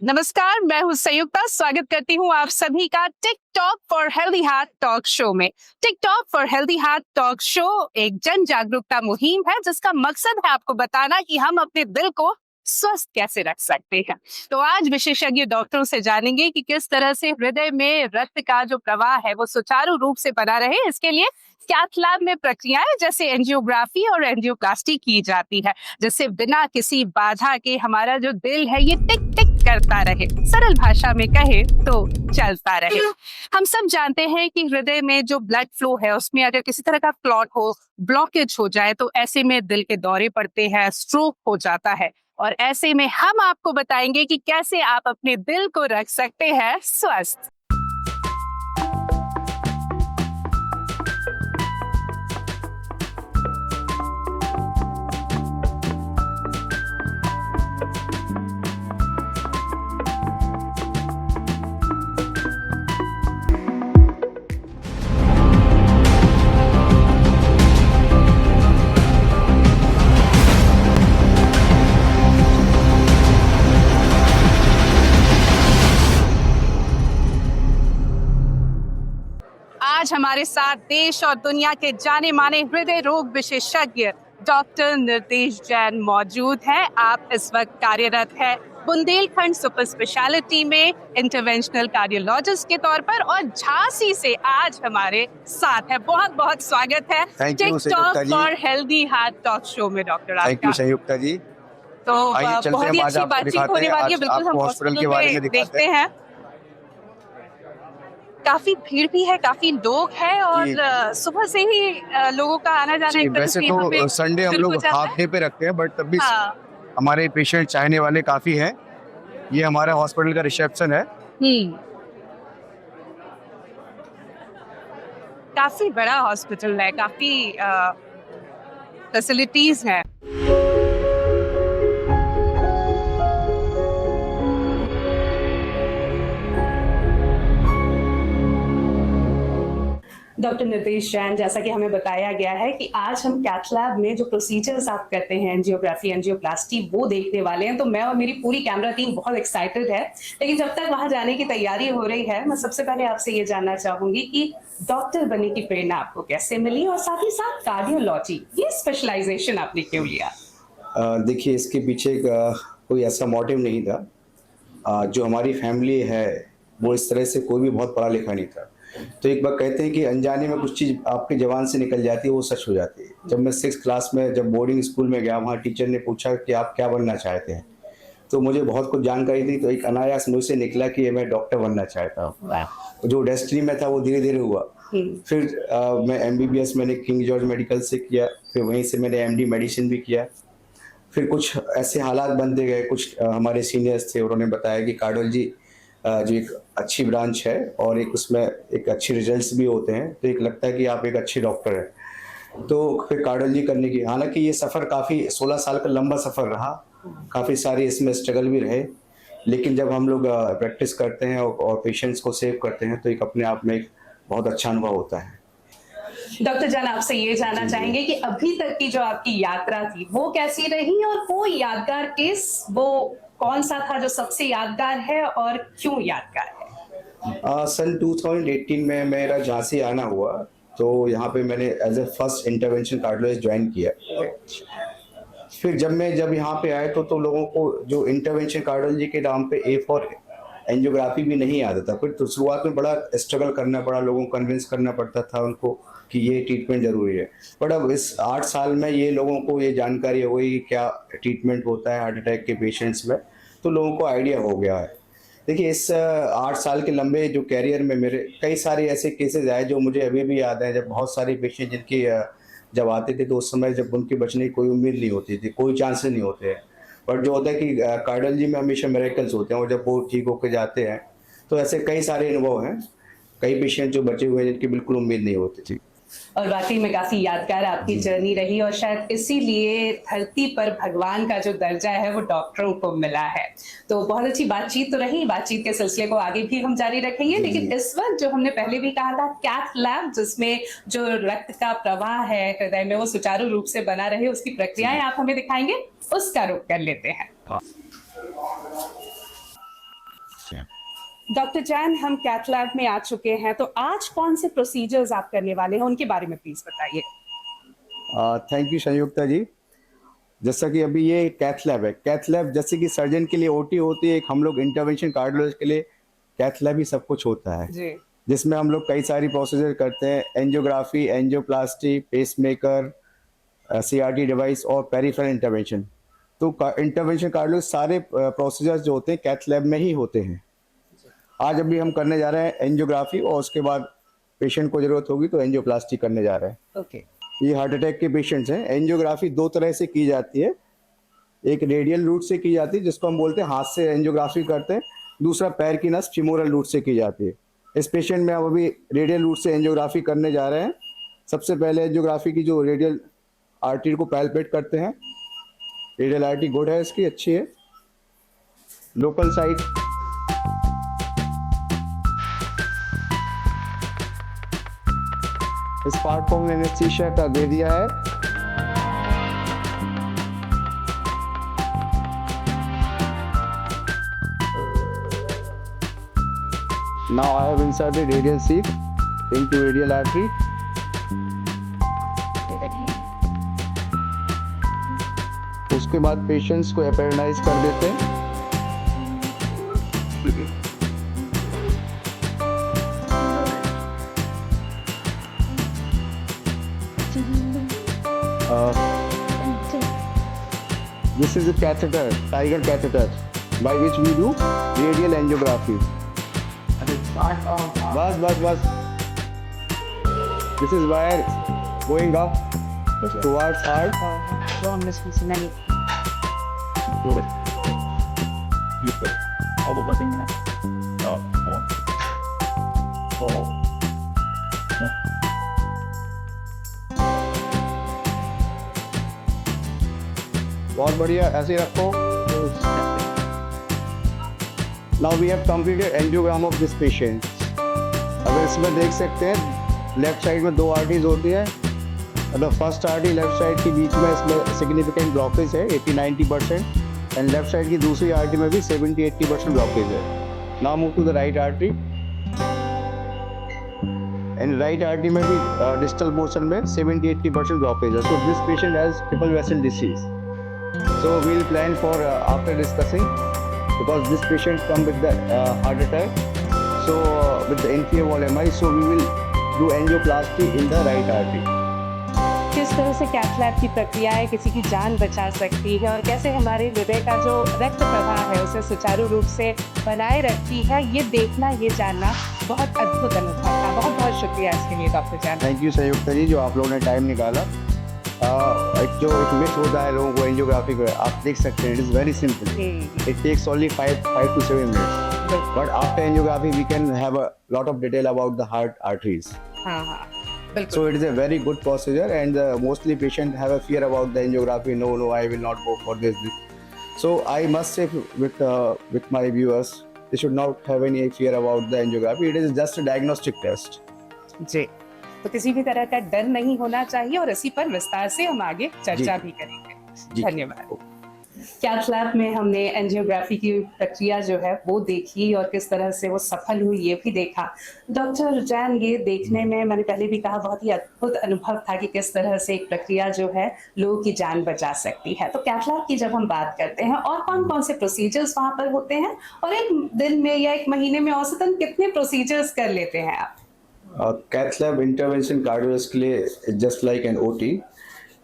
नमस्कार, मैं हूँ संयुक्ता। स्वागत करती हूँ आप सभी का TikTok for healthy heart talk show में। TikTok for healthy heart talk show एक जन जागरूकता मुहिम है जिसका मकसद है आपको बताना कि हम अपने दिल को स्वस्थ कैसे रख सकते हैं। तो आज विशेषज्ञ डॉक्टरों से जानेंगे कि किस तरह से हृदय में रक्त का जो प्रवाह है वो सुचारू रूप से बना रहे, इसके लिए कैथ लैब में प्रक्रियाएं जैसे एंजियोग्राफी और एंजियोप्लास्टी की जाती है, जिससे बिना किसी बाधा के हमारा जो दिल है ये टिक टिक करता रहे। सरल भाषा में कहे तो चलता रहे। हम सब जानते हैं कि हृदय में जो ब्लड फ्लो है उसमें अगर किसी तरह का क्लॉट हो, ब्लॉकेज हो जाए तो ऐसे में दिल के दौरे पड़ते हैं, स्ट्रोक हो जाता है। और ऐसे में हम आपको बताएंगे कि कैसे आप अपने दिल को रख सकते हैं स्वस्थ। आज हमारे साथ देश और दुनिया के जाने माने हृदय रोग विशेषज्ञ डॉक्टर निर्देश जैन मौजूद हैं। आप इस वक्त कार्यरत है बुंदेलखंड सुपर स्पेशलिटी में इंटरवेंशनल कार्डियोलॉजिस्ट के तौर पर और झांसी से आज हमारे साथ है। बहुत बहुत स्वागत है TikTok for healthy heart talk show में डॉक्टर आपका। थैंक यू संयुक्ता जी। तो बहुत ही अच्छी बातचीत होने वाली है। बिल्कुल हम हॉस्पिटल के बारे में देखते हैं। काफी भीड़ भी है, काफी लोग हैं और सुबह से ही लोगों का आना जाना एक तरह वैसे तो संडे हम लोग हाफ डे पे रखते हैं, बट तब भी हमारे पेशेंट चाहने वाले काफी हैं। ये हमारा हॉस्पिटल का रिसेप्शन है। काफी बड़ा हॉस्पिटल है, काफी फैसिलिटीज हैं। डॉक्टर निर्देश जैन, जैसा कि हमें बताया गया है कि आज हम कैथ लैब में जो प्रोसीजर्स आप करते हैं, एंजियोग्राफी, एंजियोप्लास्टी, वो देखने वाले हैं। तो मैं और मेरी पूरी कैमरा टीम बहुत एक्साइटेड है। लेकिन जब तक वहां जाने की तैयारी हो रही है, मैं सबसे पहले आपसे ये जानना चाहूंगी कि डॉक्टर बनने की प्रेरणा आपको कैसे मिली और साथ ही साथ कार्डियोलॉजी, ये स्पेशलाइजेशन आपने क्यों लिया? देखिए, इसके पीछे कोई ऐसा मोटिव नहीं था। जो हमारी फैमिली है वो इस तरह से कोई भी बहुत पढ़ा लिखा नहीं था। तो एक बार कहते हैं कि अनजाने में कुछ चीज़ आपकी जबान से निकल जाती है, वो सच हो जाती है। जब मैं 6th क्लास में जब बोर्डिंग स्कूल में गया, वहाँ टीचर ने पूछा कि आप क्या बनना चाहते हैं, तो मुझे बहुत कुछ जानकारी थी। तो एक अनायास मुँह से निकला कि मैं डॉक्टर बनना चाहता हूँ। जो डेस्टिनी में था वो धीरे धीरे हुआ। फिर मैं MBBS मैंने किंग जॉर्ज मेडिकल से किया, फिर वहीं से मैंने MD मेडिसिन भी किया। फिर कुछ ऐसे हालात बनते गए, कुछ हमारे सीनियर्स थे, उन्होंने बताया कि कार्डियोलॉजी जो एक अच्छी ब्रांच है और एक उसमें एक अच्छे रिजल्ट्स भी होते हैं, तो एक लगता है कि आप एक अच्छे डॉक्टर हैं। तो फिर कार्डियोलॉजी करने की, हालांकि ये सफ़र काफ़ी 16 साल का लंबा सफ़र रहा, काफ़ी सारे इसमें स्ट्रगल भी रहे। लेकिन जब हम लोग प्रैक्टिस करते हैं और पेशेंट्स को सेव करते हैं, तो एक अपने आप में एक बहुत अच्छा अनुभव होता है। डॉक्टर जान, आपसे ये जानना चाहेंगे कि अभी तक की जो आपकी यात्रा थी वो कैसी रही और वो यादगार केस वो कौन सा था जो सबसे यादगार है और क्यों यादगार है? सन 2018 में मेरा झांसी आना हुआ, तो यहाँ पे मैंने as a first intervention cardiologist join किया। फिर जब यहाँ पे आए तो लोगों को जो इंटरवेंशन कार्डियोलॉजी के नाम पे ए फॉर एंजियोग्राफी भी नहीं आता था। फिर तो शुरुआत में बड़ा स्ट्रगल करना पड़ा, लोगों को कन्विंस करना पड़ता था उनको कि ये ट्रीटमेंट ज़रूरी है। बट अब इस 8 साल में ये लोगों को ये जानकारी हो गई कि क्या ट्रीटमेंट होता है हार्ट अटैक के पेशेंट्स में, तो लोगों को आइडिया हो गया है। देखिए, इस 8 साल के लंबे जो कैरियर में मेरे कई सारे ऐसे केसेस आए जो मुझे अभी भी याद हैं, जब बहुत सारे पेशेंट जिनकी जब आते थे तो उस समय जब उनके बचने की कोई उम्मीद नहीं होती थी, कोई चांसेस नहीं होते हैं। बट जो होता है कि कार्डियोलॉजी में हमेशा मिरेकल्स होते हैं और जब वो ठीक होकर जाते हैं, तो ऐसे कई सारे अनुभव हैं। कई पेशेंट जो बचे हुए हैं जिनकी बिल्कुल उम्मीद नहीं होती थी। और वाकई में काफी यादगार आपकी जर्नी रही और शायद इसीलिए धरती पर भगवान का जो दर्जा है वो डॉक्टरों को मिला है। तो बहुत अच्छी बातचीत तो रही, बातचीत के सिलसिले को आगे भी हम जारी रखेंगे। लेकिन इस वक्त जो हमने पहले भी कहा था, कैथ लैब जिसमें जो रक्त का प्रवाह है हृदय में वो सुचारू रूप से बना रहे, उसकी प्रक्रियाएं आप हमें दिखाएंगे, उसका रुख कर लेते हैं। डॉक्टर जैन, हम कैथ लैब में आ चुके हैं, तो आज कौन से प्रोसीजर्स आप करने वाले हैं उनके बारे में प्लीज बताइए। थैंक यू संयुक्ता जी। जैसा कि अभी ये कैथ लैब है, कैथ लैब जैसे कि सर्जन के लिए ओटी होती है, एक हम लोग इंटरवेंशन कार्डियोलॉजिस्ट के लिए कैथ लैब ही सब कुछ होता है, जी। जिसमें हम लोग कई सारी प्रोसीजर करते हैं, angiography, angioplasty, pacemaker, CRT device और पेरिफेरल इंटरवेंशन। तो इंटरवेंशन कार्डियोलॉजिस्ट सारे प्रोसीजर्स जो होते हैं कैथ लैब में ही होते हैं। आज अभी हम करने जा रहे हैं एंजियोग्राफी और उसके बाद पेशेंट को जरूरत होगी तो एंजियोप्लास्टी करने जा रहे हैं। ओके। ये हार्ट अटैक के पेशेंट्स हैं। एंजियोग्राफी दो तरह से की जाती है, एक रेडियल रूट से की जाती है जिसको हम बोलते हैं हाथ से एंजियोग्राफी करते हैं, दूसरा पैर की नस फीमोरल रूट से की जाती है। इस पेशेंट में हम अभी रेडियल रूट से एंजियोग्राफी करने जा रहे हैं। सबसे पहले एंजियोग्राफी की जो रेडियल आर्टरी को पैल्पेट करते हैं। रेडियल आर्टरी गुड है, इसकी अच्छी है। लोकल साइड इस पार्ट को हमने एनेस्थीसिया का दे दिया है। Now I have inserted radial sheath into radial artery. उसके बाद पेशेंट्स को एपेंडाइज कर देते हैं। This is a catheter, tiger catheter, by which we do radial angiography. बस. This is wire going up towards heart. बहुत बढ़िया, ऐसे ही रखो। Now we have completed angiogram of this patient. अगर इसमें देख सकते हैं लेफ्ट साइड में दो आर्टरीज होती है। मतलब फर्स्ट आर्टरी लेफ्ट साइड के बीच में इसमें सिग्निफिकेंट ब्लॉकेज है 80-90% एंड लेफ्ट साइड की दूसरी आर्टरी में भी 70-80% ब्लॉकेज है। Now move to the right artery and right artery में भी डिस्टल पोर्शन में 70-80% ब्लॉकेज है। So this patient has triple vessel disease. So we will plan for after discussing, because this patient come with the heart attack, so with the inferior wall MI, so we will do angioplasty in the right artery. किस तरह से cath lab की प्रक्रियाएं किसी की जान बचा सकती है और कैसे हमारे हृदय का जो रक्त प्रवाह है उसे सुचारू रूप से बनाए रखती है, ये देखना, ये जानना बहुत अद्भुत अनुभव था। बहुत बहुत शुक्रिया इसके लिए doctor Jain. Thank you Sanyukta जी, जो आप लोगों ने टाइम निकाला। जो एक मिस होता है लोगों को एंजियोग्राफी को, आप देख सकते हैं, it is very simple. It takes only 5 to 7 minutes, but after angiography we can have a lot of detail about the heart arteries. हाँ, बिल्कुल। So it is a very good procedure, and mostly patient have a fear about the angiography. No, I will not go for this. So I must say with my viewers, they should not have any fear about the angiography. It is just a diagnostic test. जी, तो किसी भी तरह का डर नहीं होना चाहिए और इसी पर विस्तार से हम आगे चर्चा भी करेंगे। धन्यवाद। कैथ लैब में हमने एंजियोग्राफी की प्रक्रिया जो है वो देखी और किस तरह से वो सफल हुई ये भी देखा। डॉक्टर जैन, ये देखने में मैंने पहले भी कहा बहुत ही अद्भुत अनुभव था कि किस तरह से एक प्रक्रिया जो है लोगों की जान बचा सकती है। तो कैथ लैब की जब हम बात करते हैं और कौन कौन से प्रोसीजर्स वहाँ पर होते हैं और एक दिन में या एक महीने में औसतन कितने प्रोसीजर्स कर लेते हैं आप? कैथ लैब इंटरवेंशन कार्डियोलॉजिस्ट के लिए just like an OT.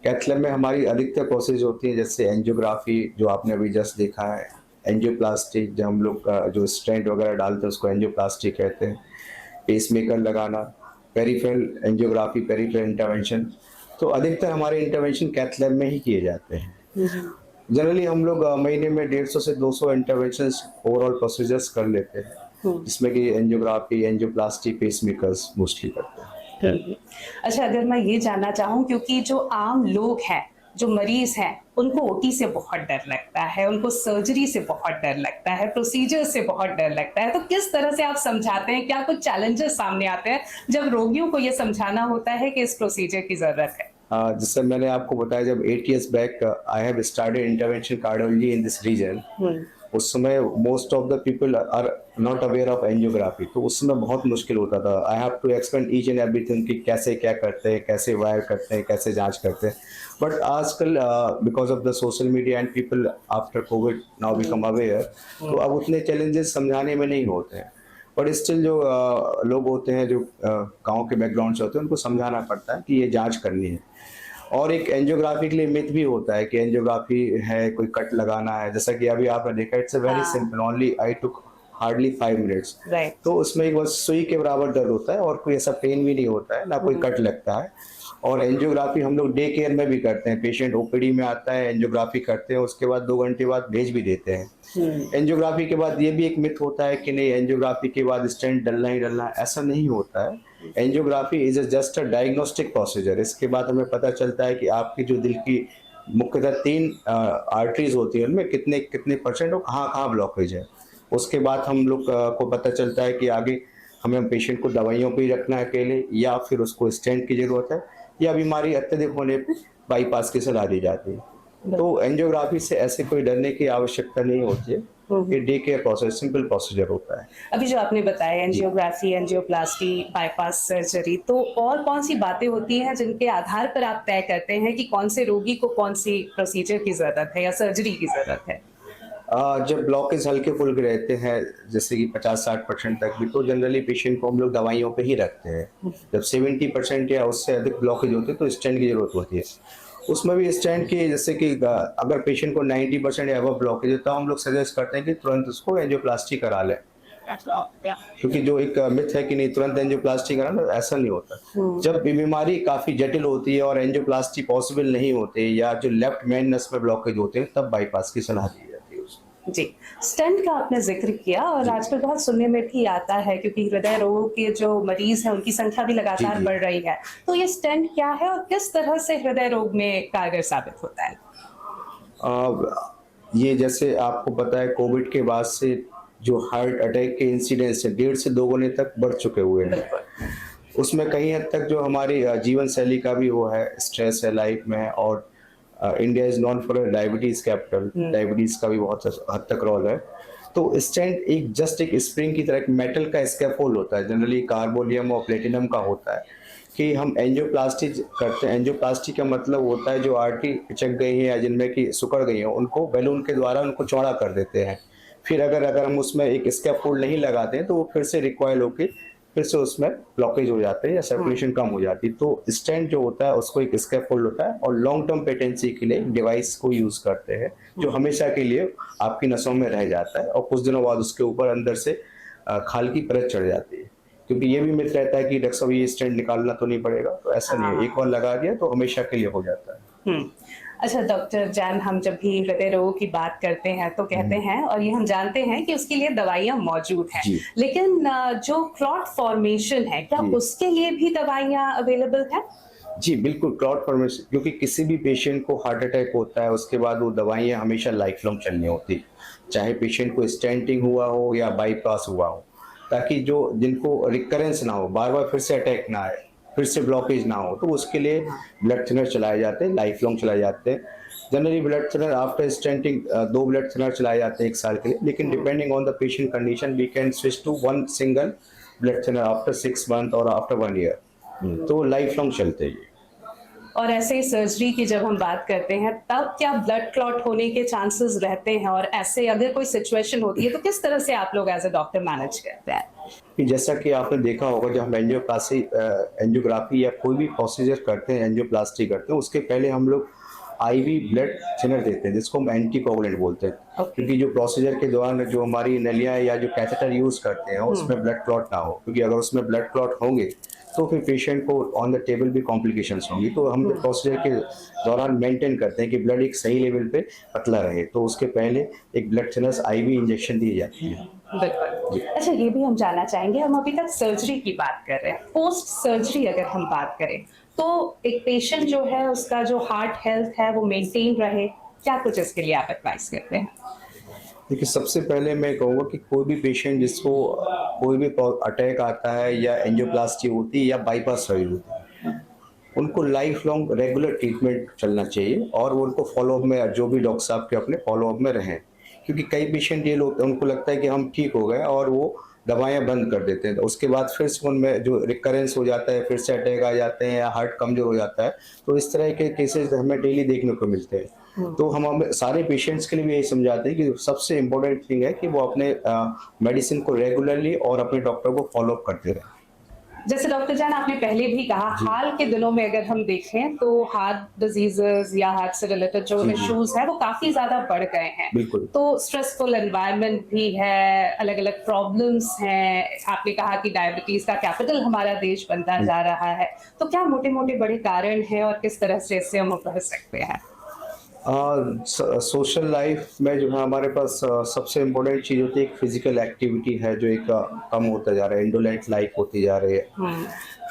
Cath lab में हमारी अधिकतर प्रोसेस होती है, जैसे एंजियोग्राफी जो आपने अभी जस्ट देखा है, एंजियोप्लास्टी जब हम लोग जो स्टेंट वगैरह डालते हैं उसको एंजियोप्लास्टी कहते हैं, पेसमेकर लगाना, पेरिफेरल एंजियोग्राफी, पेरिफेरल इंटरवेंशन। तो अधिकतर हमारे इंटरवेंशन कैथ लैब में ही किए जाते हैं। जनरली हम लोग महीने में 150 से 200 इंटरवेंशन ओवरऑल प्रोसीजर्स कर लेते हैं, जिसमें कि एंजियोग्राफी, एंजियोप्लास्टी, पेसमेकर्स मोस्टली करते हैं। अच्छा, अगर मैं ये जानना चाहूँ, क्योंकि जो आम लोग हैं, जो मरीज हैं, उनको ओटी से बहुत डर लगता है, उनको सर्जरी से बहुत डर लगता है, प्रोसीजर से बहुत डर लगता है, तो किस तरह से आप समझाते हैं? क्या कुछ चैलेंजेस सामने आते हैं जब रोगियों को ये समझाना होता है कि इस प्रोसीजर की जरूरत है? जैसे मैंने आपको बताया, जब 8 years back I have started intervention cardiology in this region, उस समय most of the people are not aware of angiography, तो उस समय बहुत मुश्किल होता था। I have to explain each and everything कि कैसे क्या करते हैं, कैसे वायर करते हैं, कैसे जांच करते हैं। बट आजकल because of the social media and people after Covid now become aware, तो अब उतने चैलेंजेस समझाने में नहीं होते हैं। बट स्टिल जो लोग होते हैं जो गांव के बैकग्राउंड से होते हैं, उनको समझाना पड़ता है कि ये जांच करनी है। और एक एंजियोग्राफी के लिए मिथ भी होता है कि एंजियोग्राफी है कोई कट लगाना है, जैसा कि अभी आपने देखा, it's a very simple, only I took hardly 5 minutes. तो उसमें एक बस सुई के बराबर दर्द होता है और कोई ऐसा पेन भी नहीं होता है, ना कोई कट लगता है। और एंजियोग्राफी हम लोग डे केयर में भी करते हैं, पेशेंट ओपीडी में आता है, एंजियोग्राफी करते हैं, उसके बाद 2 घंटे बाद भेज भी देते हैं। एंजियोग्राफी के बाद ये भी एक मिथ होता है कि नहीं एंजियोग्राफी के बाद स्टेंट डलना ही डलना है, ऐसा नहीं होता है। Angiography is just a diagnostic procedure. इसके बाद हमें पता चलता है कि आपकी जो दिल की मुख्यतः 3 आर्टरीज होती है, उनमें कितने कितने परसेंट और कहाँ कहाँ ब्लॉकेज है। उसके बाद हम लोग को पता चलता है कि आगे हमें पेशेंट को दवाइयों पे ही रखना है अकेले, या फिर उसको स्टेंट की जरूरत है, या बीमारी अत्यधिक होने पे बाईपास की सलाह दी जाती है। तो एंजियोग्राफी से ऐसे कोई डरने की आवश्यकता नहीं होती है। ये day care process, simple procedure होता है। अभी जो आपने बताया एंजियोग्राफी, एंजियोप्लास्टी, बाईपास सर्जरी, तो और कौन सी बातें होती हैं जिनके आधार पर आप तय करते हैं कि कौन से रोगी को कौन सी प्रोसीजर की जरूरत है या सर्जरी की जरूरत है? जब ब्लॉकेज हल्के फुल्के रहते हैं, जैसे कि 50-60% तक भी, तो जनरली पेशेंट को हम लोग दवाइयों पे ही रखते हैं। जब 70% या उससे अधिक ब्लॉकेज होते हैं तो स्टेंट की जरूरत होती है। उसमें भी स्टेंट की, जैसे कि अगर पेशेंट को 90% या अबव ब्लॉकेज है, तो हम लोग सजेस्ट करते हैं कि तुरंत उसको एंजियोप्लास्टी करा लें। क्योंकि जो एक मिथ है कि नहीं तुरंत एंजियोप्लास्टी कराना, ऐसा नहीं होता। जब बीमारी काफी जटिल होती है और एंजियोप्लास्टी पॉसिबल नहीं होते, या जो लेफ्ट मेन नस में ब्लॉकेज होते हैं, तब बाईपास की सलाह दी जाती है उसको। जी, स्टेंट का आपने जिक्र किया और आजकल बहुत सुनने में भी आता है क्योंकि हृदय रोग के जो मरीज हैं उनकी संख्या भी लगातार बढ़ रही है। तो ये स्टेंट क्या है और किस तरह से हृदय रोग में कारगर साबित होता है? ये जैसे आपको पता है, कोविड के बाद से जो हार्ट अटैक के इंसिडेंस है 1.5 से 2 गुने तक बढ़ चुके हुए हैं। उसमें कहीं हद तक जो हमारी जीवन शैली का भी वो है, स्ट्रेस है लाइफ में, और India is non for diabetes capital, diabetes का भी बहुत हद तक रोल है। तो स्टेंट एक जस्ट एक स्प्रिंग की तरह मेटल का स्कैफोल्ड होता है, जनरली कार्बोनियम और प्लेटिनम का होता है, कि हम एंजियोप्लास्टी करते हैं। एंजियोप्लास्टी का मतलब होता है जो आर्टरी पिचक गई है या जिनमें की सिकुड़ गई है, उनको बैलून के द्वारा उनको चौड़ा कर देते हैं। फिर अगर हम उसमें एक स्कैफोल्ड नहीं लगाते हैं तो वो फिर से रिकॉइल होकर फिर से उसमें ब्लॉकेज हो जाते हैं या सर्कुलेशन कम हो जाती है। तो स्टेंट जो होता है उसको एक स्कैफोल्ड होता है, और लॉन्ग टर्म पेटेंसी के लिए डिवाइस को यूज करते हैं जो हमेशा के लिए आपकी नसों में रह जाता है, और कुछ दिनों बाद उसके ऊपर अंदर से खाल की परत चढ़ जाती है। क्योंकि ये भी मिथ रहता है कि डॉक्टर साहब ये स्टेंट निकालना तो नहीं पड़ेगा, तो ऐसा नहीं है, एक बार लगा दिया तो हमेशा के लिए हो जाता है। अच्छा डॉक्टर जैन, हम जब भी हृदय रोगों की बात करते हैं तो कहते हैं, और ये हम जानते हैं कि उसके लिए दवाइयां मौजूद हैं, लेकिन जो क्लॉट फॉर्मेशन है, क्या उसके लिए भी दवाइयां अवेलेबल हैं? जी बिल्कुल, क्लॉट फॉर्मेशन, क्योंकि किसी भी पेशेंट को हार्ट अटैक होता है उसके बाद वो दवाइयां हमेशा लाइफ लॉन्ग चलनी होती, चाहे पेशेंट को स्टेंटिंग हुआ हो या बाईपास हुआ हो, ताकि जो जिनको रिकरेंस ना हो, बार बार फिर से अटैक ना आए, फिर से ब्लॉकेज ना हो, तो उसके लिए ब्लड थिनर चलाए जाते हैं, लाइफ लॉन्ग चलाए जाते हैं। Generally blood thinner after stenting 2 blood thinner चलाए जाते हैं 1 साल के लिए, लेकिन depending on the patient condition we can switch to 1 single blood thinner after 6 month और आफ्टर 1 ईयर। तो लाइफ लॉन्ग चलते हैं। और ऐसे ही सर्जरी की जब हम बात करते हैं तब क्या ब्लड क्लॉट होने के चांसेस रहते हैं, और ऐसे अगर कोई सिचुएशन होती है तो किस तरह से आप लोग एज ए डॉक्टर मैनेज करते हैं? कि जैसा कि आपने देखा होगा, जब हम एंजियोग्राफी या कोई भी प्रोसीजर करते हैं, एंजियोप्लास्टी करते हैं, उसके पहले हम लोग आईवी ब्लड थिनर देते हैं जिसको हम एंटीकोगुलेंट बोलते हैं। क्योंकि जो प्रोसीजर के दौरान जो हमारी नलियाँ या जो कैथेटर यूज करते हैं उसमें ब्लड क्लॉट ना हो, क्योंकि अगर उसमें ब्लड क्लॉट होंगे तो फिर पेशेंट को ऑन द टेबल भी कॉम्प्लिकेशंस होंगी। तो हम प्रोसीजर के दौरान मेंटेन करते हैं कि ब्लड एक सही लेवल पे पतला रहे, तो उसके पहले एक ब्लड थिनर्स आईवी इंजेक्शन दी जाती है। बिल्कुल। अच्छा, ये भी हम जानना चाहेंगे, हम अभी तक सर्जरी की बात कर रहे हैं, पोस्ट सर्जरी अगर हम बात करें तो एक पेशेंट जो है उसका जो हार्ट हेल्थ है वो मेंटेन रहे, क्या कुछ इसके लिए आप एडवाइस करते हैं? देखिए, सबसे पहले मैं कहूँगा कि कोई भी पेशेंट जिसको कोई भी अटैक आता है या एंजियोप्लास्टी होती है या बाईपास सर्जरी होती है, उनको लाइफ लॉन्ग रेगुलर ट्रीटमेंट चलना चाहिए, और वो उनको फॉलोअप में जो भी डॉक्टर साहब के अपने फॉलोअप में रहें। क्योंकि कई पेशेंट ये लोग उनको लगता है कि हम ठीक हो गए और वो दवाइयाँ बंद कर देते हैं, तो उसके बाद फिर से उनमें जो रिकरेंस हो जाता है, फिर से अटैक आ जाते हैं या हार्ट कमज़ोर हो जाता है, तो इस तरह के केसेस हमें डेली देखने को मिलते हैं। तो हम सारे पेशेंट्स के लिए भी यही समझाते हैं कि सबसे इम्पोर्टेंट थिंग है कि वो अपने मेडिसिन को रेगुलरली और अपने डॉक्टर को फॉलो अप करते रहें। जैसे डॉक्टर जान आपने पहले भी कहा, हाल के दिनों में अगर हम देखें तो हार्ट डिजीजेस या हार्ट से रिलेटेड जो जी, जी। इश्यूज है वो काफी ज्यादा बढ़ गए हैं। बिल्कुल। तो स्ट्रेसफुल एनवायरनमेंट भी है, अलग अलग प्रॉब्लम्स हैं। आपने कहा कि डायबिटीज का कैपिटल हमारा देश बनता जा रहा है, तो क्या मोटे मोटे बड़े कारण हैं और किस तरह से इससे हम उभर सकते हैं? सोशल लाइफ में जो है हमारे पास सबसे इम्पोर्टेंट चीज़ होती है एक फिजिकल एक्टिविटी है जो एक कम होता जा रहा है, इंडोलेंट लाइफ होती जा रही है।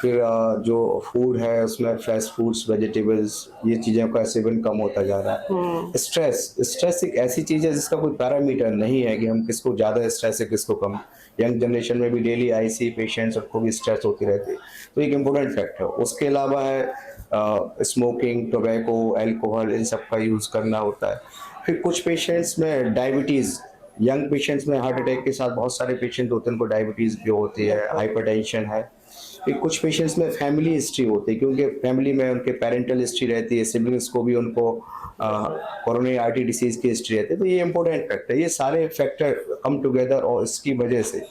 फिर जो फूड है उसमें फ्रेश फूड्स, वेजिटेबल्स, ये चीज़ों का सेवन कम होता जा रहा है। स्ट्रेस एक ऐसी चीज़ है जिसका कोई पैरामीटर नहीं है कि हम किसको ज़्यादा स्ट्रेस है किसको कम। यंग जनरेशन में भी डेली आईसी पेशेंट्स को भी स्ट्रेस होती रहती है, तो एक इम्पोर्टेंट फैक्टर। उसके अलावा है स्मोकिंग, टोबैको, अल्कोहल, इन सब का यूज़ करना होता है। फिर कुछ पेशेंट्स में डायबिटीज़, यंग पेशेंट्स में हार्ट अटैक के साथ बहुत सारे पेशेंट होते हैं उनको डायबिटीज़ भी होती है, हाइपरटेंशन है। फिर कुछ पेशेंट्स में फैमिली हिस्ट्री होती है, क्योंकि फैमिली में उनके पेरेंटल हिस्ट्री रहती है, सिबलिंग्स को भी उनको कोरोनरी आर्टरी डिसीज़ की हिस्ट्री रहती है, तो ये इंपॉर्टेंट फैक्टर है। ये सारे फैक्टर कम टुगेदर और इसकी वजह से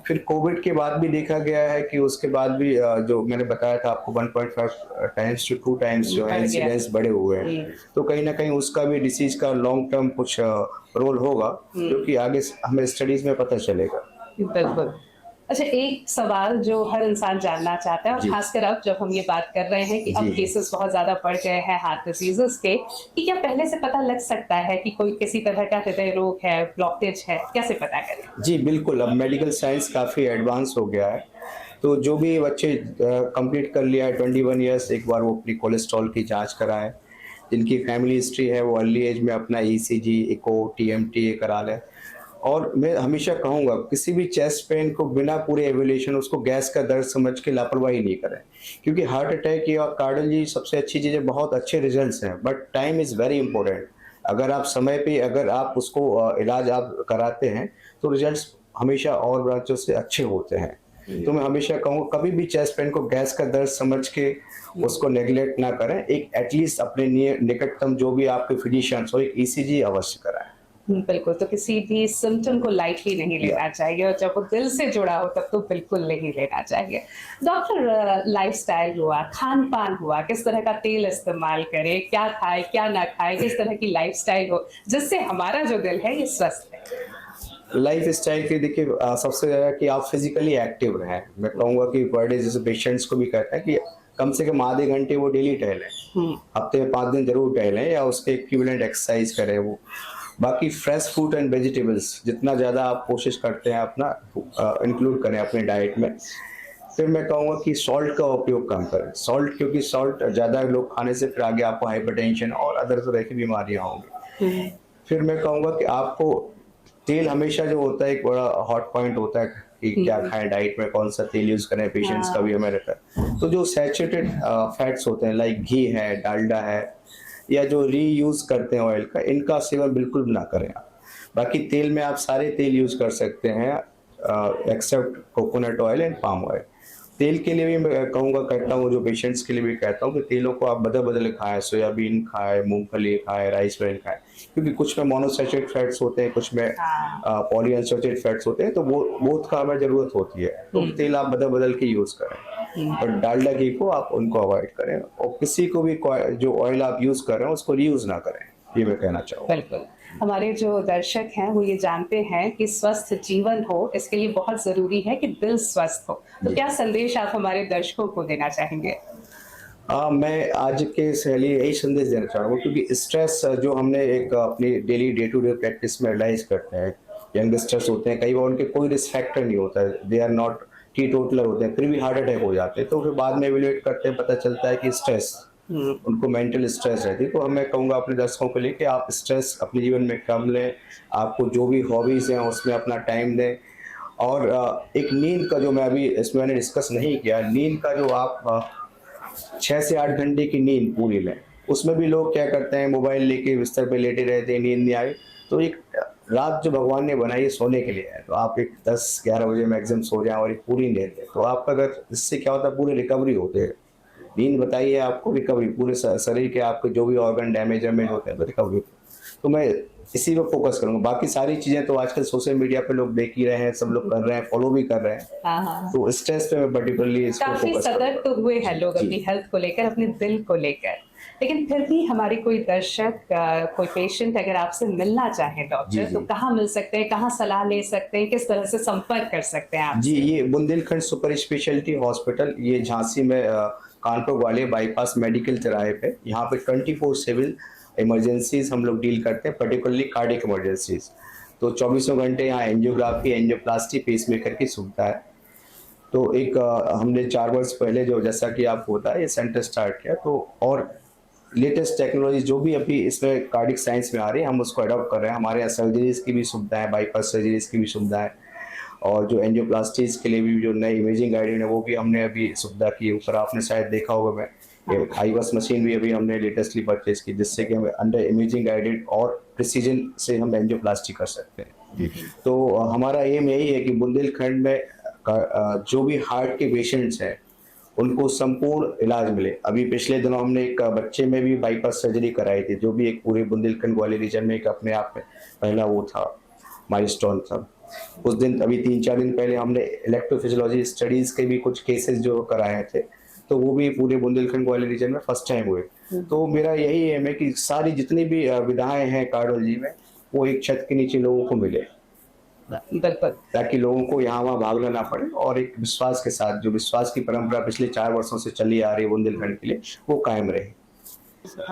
फिर कोविड के बाद भी देखा गया है कि उसके बाद भी जो मैंने बताया था आपको 1.5 टाइम्स टू 2 टाइम्स जो है इंसिडेंस बढ़े हुए हैं, तो कहीं ना कहीं उसका भी डिसीज का लॉन्ग टर्म कुछ रोल होगा जो कि आगे हमें स्टडीज में पता चलेगा। बिल्कुल। अच्छा, एक सवाल जो हर इंसान जानना चाहता है और जी। खासकर अब जब हम ये बात कर रहे हैं कि अब जी। केसेस बहुत ज्यादा बढ़ गए हैं हार्ट डिजीजेस के, कि क्या पहले से पता लग सकता है कि कोई किसी तरह का हृदय रोग है, ब्लॉकेज है, कैसे पता करें? जी बिल्कुल, अब मेडिकल साइंस काफ़ी एडवांस हो गया है, तो जो भी बच्चे कंप्लीट कर लिया है 21 ईयर्स, एक बार वो अपनी कोलेस्ट्रॉल की जांच कराएं। जिनकी फैमिली हिस्ट्री है वो अर्ली एज में अपना ईसीजी, इको, टीएमटी करा लें। और मैं हमेशा कहूँगा किसी भी चेस्ट पेन को बिना पूरे एवोल्यूशन उसको गैस का दर्द समझ के लापरवाही नहीं करें, क्योंकि हार्ट अटैक या कार्डियोलॉजी सबसे अच्छी चीज़ है, बहुत अच्छे रिजल्ट्स हैं, but time is very important. अगर आप समय पे अगर आप उसको इलाज आप कराते हैं तो रिजल्ट्स हमेशा और ब्रांचों से अच्छे होते हैं। तो मैं हमेशा कहूँगा कभी भी चेस्ट पेन को गैस का दर्द समझ के उसको नेग्लेक्ट ना करें, एक एटलीस्ट अपने निकटतम जो भी आपके फिजिशियंस हो एक ईसीजी अवश्य कराएं। बिल्कुल, तो किसी भी सिम्टम को लाइटली नहीं लेना चाहिए और जब वो दिल से जुड़ा हो तब तो बिल्कुल नहीं लेना चाहिए। डॉक्टर, लाइफस्टाइल हुआ, खान पान हुआ, किस तरह का तेल इस्तेमाल करें, क्या खाए क्या ना खाए, किस तरह की लाइफस्टाइल हो जिससे हमारा जो दिल है ये स्वस्थ है? लाइफ स्टाइल के देखिए सबसे ज़्यादा कि आप फिजिकली एक्टिव रहें। मैं कहूँगा कि पर डे जैसे पेशेंट्स को भी कहते हैं कि कम से कम आधे घंटे वो डेली टहलें, हफ्ते में 5 दिन जरूर टहलें या उसके इक्विवेलेंट एक्सरसाइज करें वो। बाकी फ्रेश फ्रूट एंड वेजिटेबल्स जितना ज़्यादा आप कोशिश करते हैं अपना इंक्लूड करें अपने डाइट में। फिर मैं कहूँगा कि सॉल्ट का उपयोग कम करें, सॉल्ट, क्योंकि सॉल्ट ज़्यादा लोग खाने से फिर आगे आपको हाइपरटेंशन और अदर तरह की बीमारियाँ होंगी। फिर मैं कहूँगा कि आपको तेल हमेशा जो होता है एक बड़ा हॉट पॉइंट होता है कि क्या खाएं, डाइट में कौन सा तेल यूज़ करें, पेशेंट्स का भी हमें रहता है। तो जो सैचुरेटेड फैट्स होते हैं लाइक घी है, डालडा है, या जो रीयूज़ करते हैं ऑयल का, इनका सेवन बिल्कुल ना करें आप। बाकी तेल में आप सारे तेल यूज़ कर सकते हैं except coconut oil and palm oil. तेल के लिए भी मैं कहूँगा, कहता हूँ जो पेशेंट्स के लिए भी कहता हूँ कि तेलों को आप बदल बदल खाएं, सोयाबीन खाएं, मूंगफली खाएं, राइस ब्रेन खाएं, क्योंकि कुछ में मोनोसैचुरेटेड फैट्स होते हैं, कुछ में पॉलीअनसैचुरेटेड फैट्स होते हैं, तो वो बोथ का हमें ज़रूरत होती है। तो तेल आप बदल बदल के यूज़ करें, और डालडा घी को आप उनको अवॉइड करें, और किसी को भी जो ऑयल आप यूज़ कर रहे हैं उसको रीयूज़ ना करें, ये मैं कहना चाहूँगा। बिल्कुल। हमारे जो दर्शक हैं वो ये जानते हैं कि स्वस्थ जीवन हो इसके लिए बहुत जरूरी है कि दिल स्वस्थ हो, तो क्या संदेश आप हमारे दर्शकों को देना चाहेंगे? मैं आज के इसके लिए यही संदेश देना चाहूँगा, क्योंकि स्ट्रेस जो हमने एक अपनी daily day to day practice में रियलाइज करते हैं, यंगस्टर्स होते हैं, कई बार उनके कोई रिस्क फैक्टर नहीं होता है, दे आर नॉट टीटोटलर होते हैं, फिर भी हार्ट अटैक हो जाते हैं, तो फिर बाद में एवेल्युएट करते हैं, पता चलता है कि स्ट्रेस, उनको मेंटल स्ट्रेस रहती है। तो मैं कहूँगा अपने दर्शकों के लिए कि आप स्ट्रेस अपने जीवन में कम लें, आपको जो भी हॉबीज़ हैं उसमें अपना टाइम दें, और एक नींद का जो मैं अभी इसमें मैंने डिस्कस नहीं किया, नींद का जो आप 6 से 8 घंटे की नींद पूरी लें। उसमें भी लोग क्या करते हैं, मोबाइल लेके बिस्तर पे लेटे रहते हैं, नींद नहीं आई, तो एक रात जो भगवान ने बनाई है सोने के लिए है, तो आप एक 10-11 बजे मैक्सिमम सो जाएं और एक पूरी नींद लें, तो आपका अगर इससे क्या होता है पूरी रिकवरी होते हैं। नींद बताइए आपको रिकवरी पूरे शरीर के आपके जो भी ऑर्गन डैमेज होते हैं तो रिकवरी। तो मैं इसी पे फोकस करूंगा, बाकी सारी चीजें तो आजकल सोशल मीडिया पे लोग देख ही रहे हैं, सब लोग कर रहे हैं, फॉलो भी कर रहे हैं। हाँ हाँ, तो स्ट्रेस पे मैं पर्टिकुलरली इसको काफी फोकस सतर्क तो हुए हैं लोग जी। अपनी हेल्थ को लेकर, अपने दिल को लेकर। लेकिन फिर भी हमारे कोई दर्शक, कोई पेशेंट अगर आपसे मिलना चाहे जी, डॉक्टर, जी। तो कहाँ मिल सकते हैं, कहाँ सलाह ले सकते हैं, किस तरह से संपर्क कर सकते हैं जी, आपसे? ये बुंदेलखंड सुपर स्पेशलिटी हॉस्पिटल, ये झांसी में कानपुर वाले बाईपास मेडिकल चौराहे पे, यहाँ पे 24/7 इमरजेंसीज हम लोग डील करते हैं, पर्टिकुलरली कार्डियक इमरजेंसीज। तो 24 घंटे यहाँ एंजियोग्राफी, एंजियोप्लास्टी, पेसमेकर की सुविधा है। तो एक हमने 4 वर्ष पहले जो जैसा कि आपको होता है ये सेंटर स्टार्ट किया, तो और लेटेस्ट टेक्नोलॉजी जो भी अभी इसमें कार्डिक साइंस में आ रही है हम उसको अडॉप्ट कर रहे हैं। हमारे यहाँ सर्जरीज की भी सुविधा है, बाईपास सर्जरीज की भी सुविधा है, और जो एंजियोप्लास्टीज के लिए भी जो नई इमेजिंग गाइडेड है वो भी हमने अभी सुविधा की। ऊपर आपने शायद देखा होगा, मैं ये हाईबस मशीन भी अभी हमने लेटेस्टली परचेज की, जिससे कि हम अंडर इमेजिंग गाइडेड और प्रिसीजन से हम एंजियोप्लास्टी कर सकते हैं। तो हमारा एम यही है कि बुंदेलखंड में जो भी हार्ट के पेशेंट्स हैं उनको संपूर्ण इलाज मिले। अभी पिछले दिनों हमने एक बच्चे में भी बाईपास सर्जरी कराई थी, जो भी एक पूरे बुंदेलखंड ग्वालियर रीजन में एक अपने आप में पहला वो था, माइलस्टोन था। उस दिन अभी 3-4 दिन पहले हमने इलेक्ट्रोफिजियोलॉजी स्टडीज के भी कुछ केसेस जो कराए थे, तो वो भी पूरे बुंदेलखंड ग्वालियर रीजन में फर्स्ट टाइम हुए। तो मेरा यही एम है कि सारी जितनी भी विधाएं हैं कार्डियोलॉजी में वो एक छत के नीचे लोगों को मिले, बिल्कुल। ताकि लोगों को यहाँ वहाँ भागना ना पड़े, और एक विश्वास के साथ, जो विश्वास की परंपरा पिछले 4 वर्षों से चली आ रही है बुंदेलखंड के लिए, वो कायम रहे।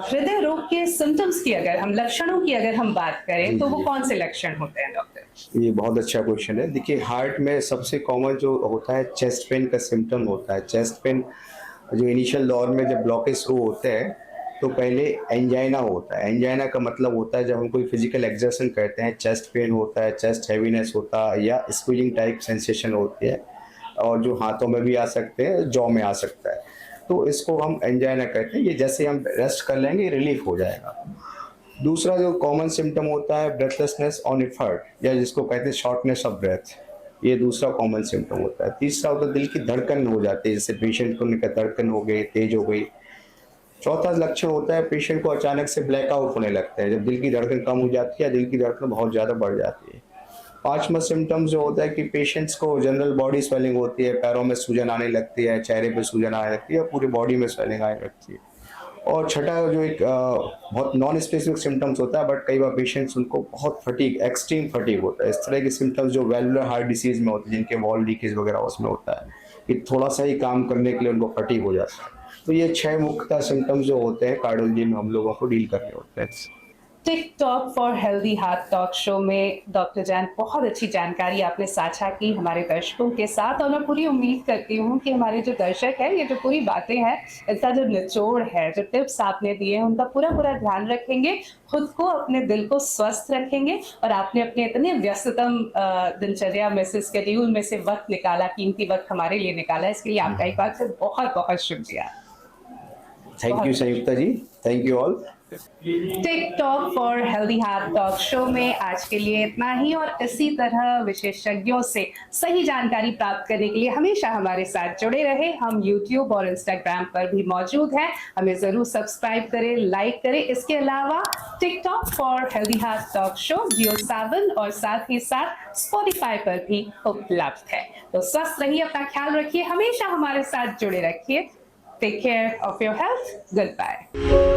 हृदय रोग के सिम्टम्स की अगर हम, लक्षणों की अगर हम बात करें, जी, तो वो जी। कौन से लक्षण होते हैं डॉक्टर? ये बहुत अच्छा क्वेश्चन है। देखिए, हार्ट में सबसे कॉमन जो होता है चेस्ट पेन का सिम्टम होता है। चेस्ट पेन जो इनिशियल दौर में जब ब्लॉकेज शुरू होते हैं तो पहले एंजाइना होता है। एंजाइना का मतलब होता है जब हम कोई फिजिकल एक्सर्शन करते हैं, चेस्ट पेन होता है, चेस्ट हैवीनेस होता है, या स्क्वीजिंग टाइप सेंसेशन होती है, और जो हाथों में भी आ सकते हैं, जॉ में आ सकता है। तो इसको हम एंजाइना कहते हैं। ये जैसे हम रेस्ट कर लेंगे रिलीफ हो जाएगा। दूसरा जो कॉमन सिम्टम होता है ब्रेथलेसनेस ऑन एफर्ट, या जिसको कहते हैं शॉर्टनेस ऑफ ब्रेथ, ये दूसरा कॉमन सिम्टम होता है। तीसरा होता है दिल की धड़कन हो जाती है, जैसे पेशेंट को उनका धड़कन हो गई, तेज हो गई। चौथा लक्षण होता है पेशेंट को अचानक से ब्लैकआउट होने लगता है, जब दिल की धड़कन कम हो जाती है, दिल की धड़कन बहुत ज़्यादा बढ़ जाती है। पांचवा सिम्टम्स जो होता है कि पेशेंट्स को जनरल बॉडी स्वेलिंग होती है, पैरों में सूजन आने लगती है, चेहरे पे सूजन आने लगती है, पूरी बॉडी में स्वेलिंग आने लगती है। और छठा जो एक बहुत नॉन स्पेसिफिक सिम्टम्स होता है, बट कई बार पेशेंट्स उनको बहुत फटीग, एक्सट्रीम फटीग होता है। इस तरह के सिम्टम्स जो वैल्वुलर हार्ट डिसीज में होते हैं, जिनके वॉल लीकेज वगैरह उसमें होता है, कि थोड़ा सा ही काम करने के लिए उनको फटीग हो जाता है। तो ये 6 मुख्यतः सिम्टम्स जो होते हैं कार्डियोलॉजी में हम लोगों को डील करने होते हैं। TikTok for healthy heart talk show में डॉक्टर जैन बहुत अच्छी जानकारी आपने साझा की हमारे दर्शकों के साथ, और मैं पूरी उम्मीद करती हूँ कि हमारे जो दर्शक हैं, ये जो पूरी बातें हैं, इसका जो निचोड़ है, जो टिप्स आपने दिए हैं, उनका पूरा पूरा ध्यान रखेंगे, खुद को, अपने दिल को स्वस्थ रखेंगे। और आपने अपने इतने व्यस्ततम दिनचर्या में से, स्केड्यूल में से वक्त निकाला, कीमती वक्त हमारे लिए निकाला, इसके लिए आपका एक बार से बहुत बहुत शुक्रिया। Thank you Sanyukta ji, thank you all. TikTok for healthy heart talk show में आज के लिए इतना ही, और इसी तरह विशेषज्ञों से सही जानकारी प्राप्त करने के लिए हमेशा हमारे साथ जुड़े रहे। हम YouTube और Instagram पर भी मौजूद हैं, हमें जरूर सब्सक्राइब करें, लाइक करें। इसके अलावा TikTok for healthy heart talk show JioSaavn और साथ ही साथ Spotify पर भी उपलब्ध है। तो स्वस्थ रहिए, अपना ख्याल रखिए, हमेशा हमारे साथ जुड़े रखिए। Take care of your health. Good bye.